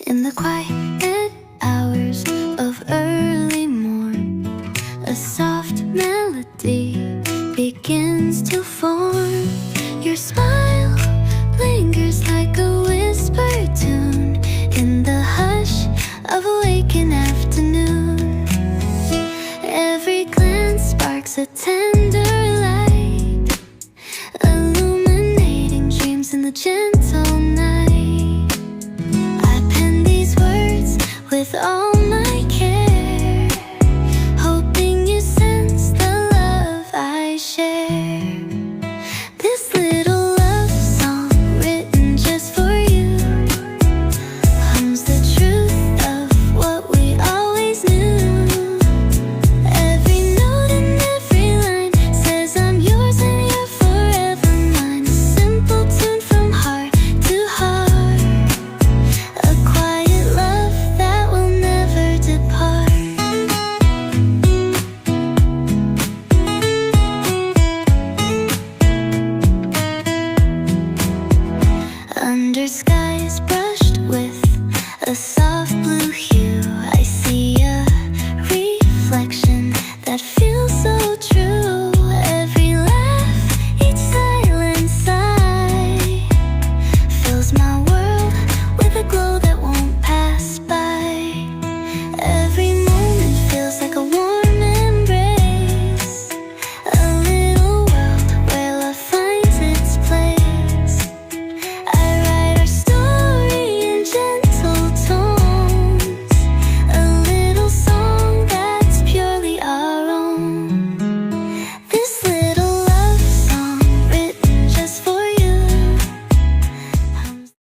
In the quiet hours of early morn, a soft melody begins to form. Your smile lingers like a whispered tune in the hush of a waking afternoon. Every glance sparks a tender light, illuminating dreams in the gentle night. I pen these words with all my care, hoping you sense the love I share. This little love song written just for you hums the truth of what we always knew. Every note and every line says I'm yours and you're forever mine. A simple tune from heart to heart, a quiet love that will never depart. Under skies brushed with a soft blue hue,